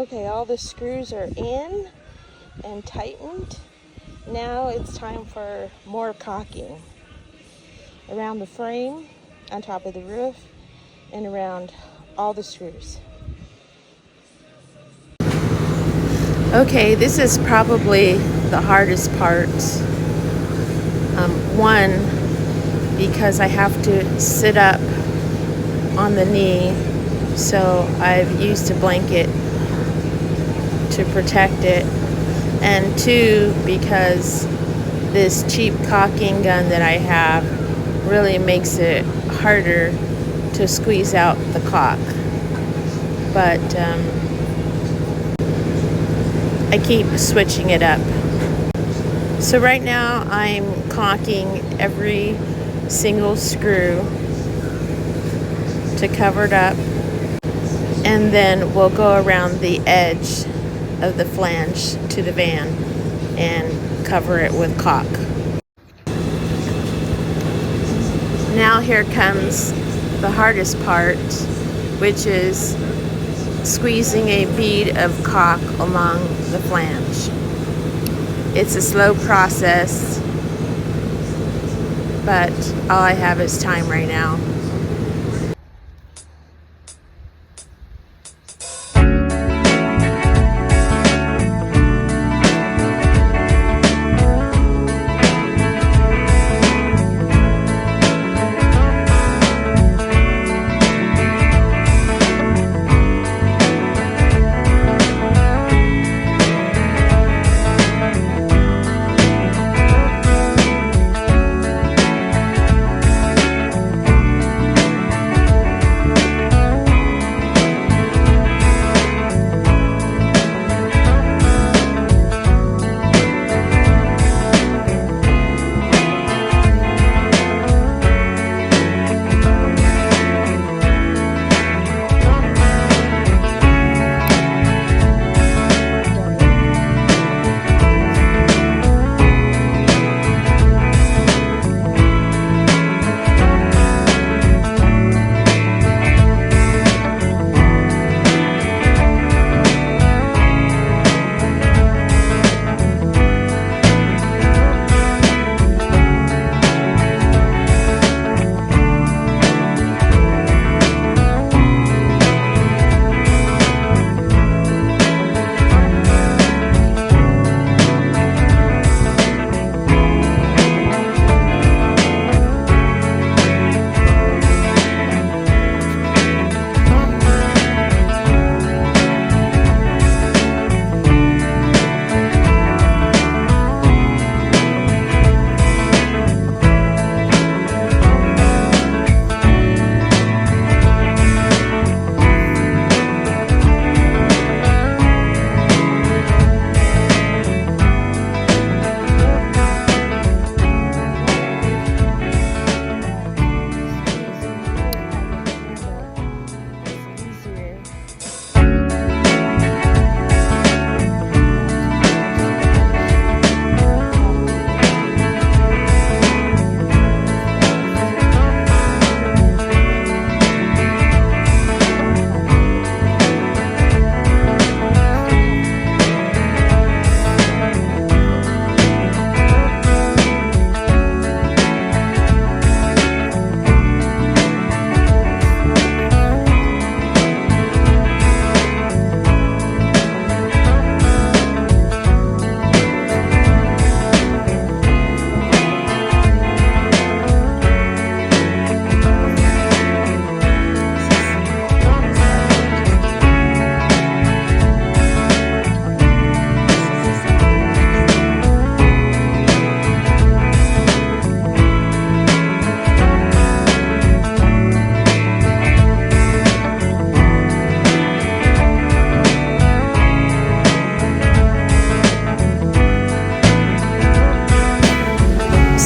Okay, all the screws are in and tightened. Now it's time for more caulking around the frame, on top of the roof, and around all the screws. Okay, this is probably the hardest part. One, because I have to sit up on the knee, so I've used a blanket to protect it. And two, because this cheap caulking gun that I have really makes it harder to squeeze out the caulk. But I keep switching it up. So right now I'm caulking every single screw to cover it up, and then we'll go around the edge of the flange to the van and cover it with caulk. Now here comes the hardest part, which is squeezing a bead of caulk along the flange. It's a slow process, but all I have is time right now.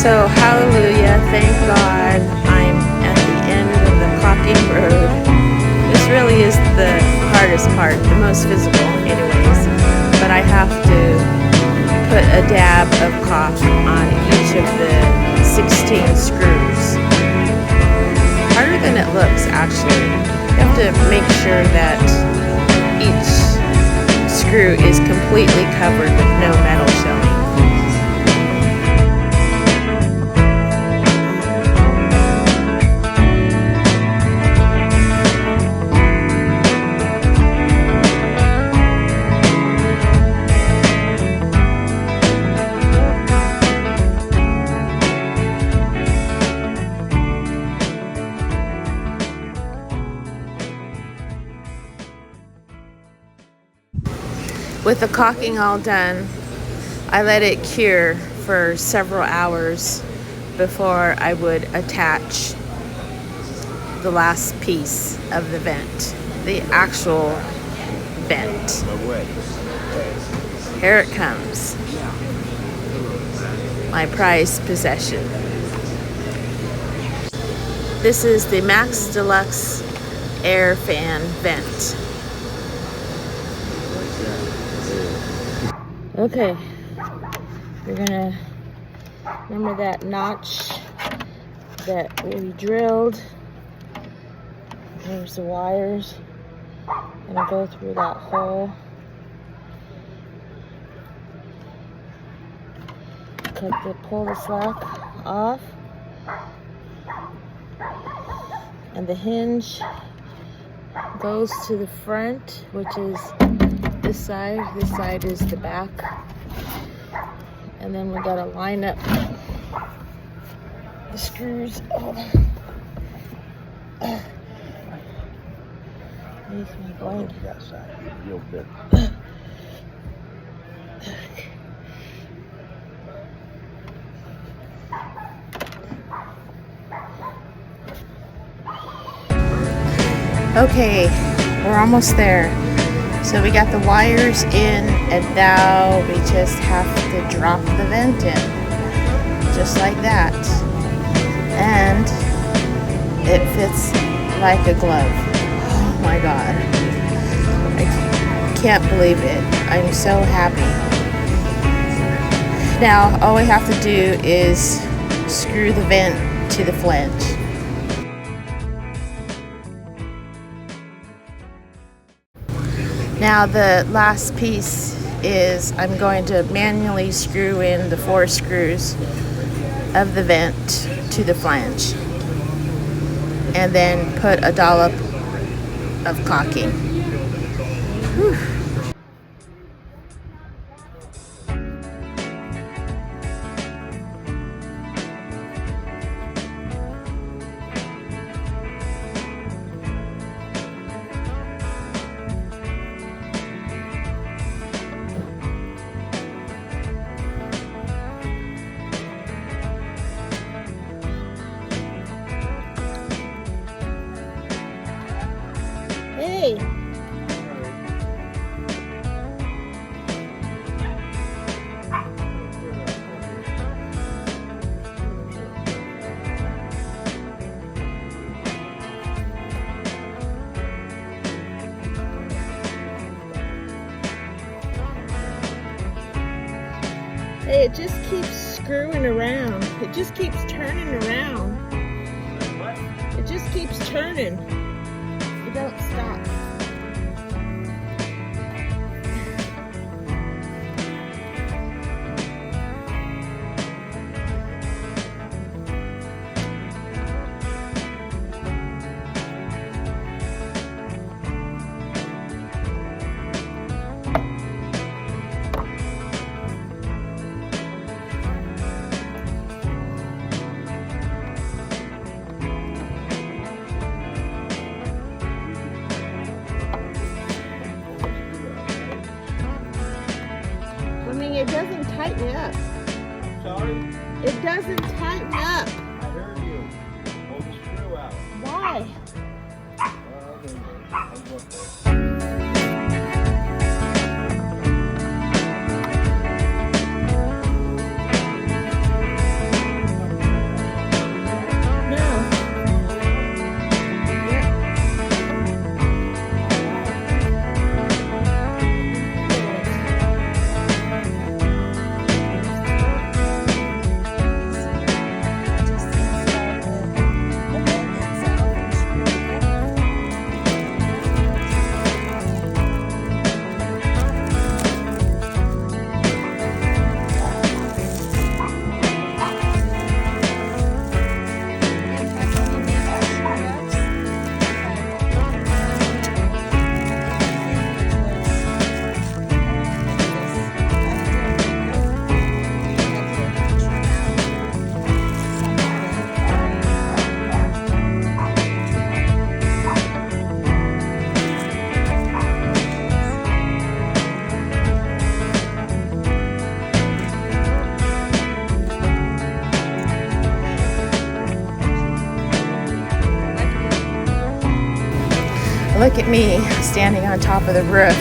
So hallelujah, thank God I'm at the end of the caulking road. This really is the hardest part, the most visible anyways, but I have to put a dab of caulk on each of the 16 screws. Harder than it looks, actually. You have to make sure that each screw is completely covered with no metal showing. With the caulking all done, I let it cure for several hours before I would attach the last piece of the vent, the actual vent. Here it comes, my prized possession. This is the Max Deluxe air fan vent. Okay, we're gonna remember that notch that we drilled. There's the wires. Gonna go through that hole. Pull the slack off. And the hinge goes to the front, which is this side. This side is the back. And then we gotta line up the screws. Needs my blanket. That side, real big. Okay, we're almost there. So we got the wires in, and now we just have to drop the vent in, just like that. And it fits like a glove. Oh my God. I can't believe it. I'm so happy. Now, all we have to do is screw the vent to the flange. Now the last piece is I'm going to manually screw in the 4 screws of the vent to the flange and then put a dollop of caulking. Whew. Hey. Hey, it just keeps screwing around. It just keeps turning around. It just keeps turning. It don't stop. It doesn't tighten up. Sorry? It doesn't tighten up. I heard you. Pull the screw out. Why? look at me standing on top of the roof.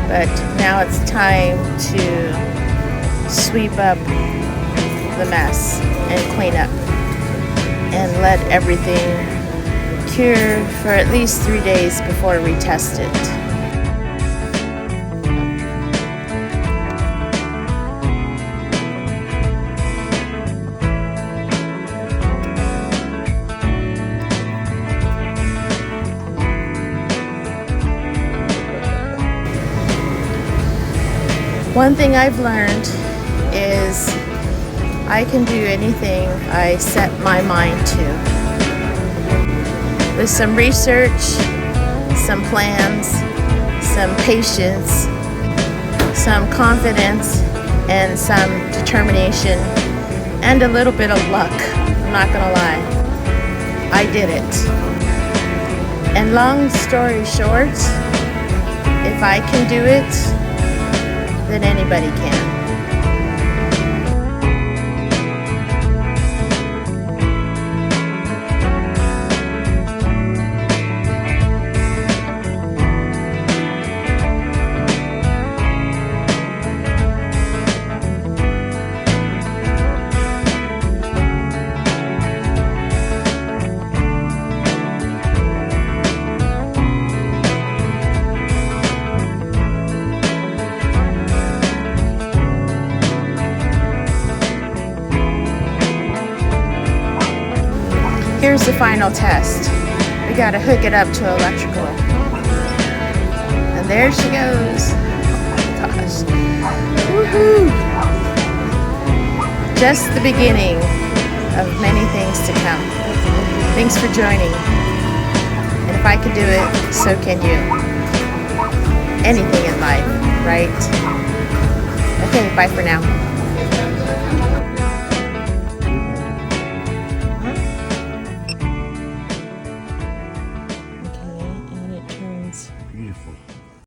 But now it's time to sweep up the mess and clean up and let everything cure for at least 3 days before we test it. One thing I've learned is I can do anything I set my mind to. With some research, some plans, some patience, some confidence, and some determination, and a little bit of luck. I'm not gonna lie. I did it. And long story short, if I can do it, then anybody can. Here's the final test. We gotta hook it up to electrical. And there she goes. Oh my gosh. Woohoo! Just the beginning of many things to come. Thanks for joining. And if I can do it, so can you. Anything in life, right? Okay, bye for now.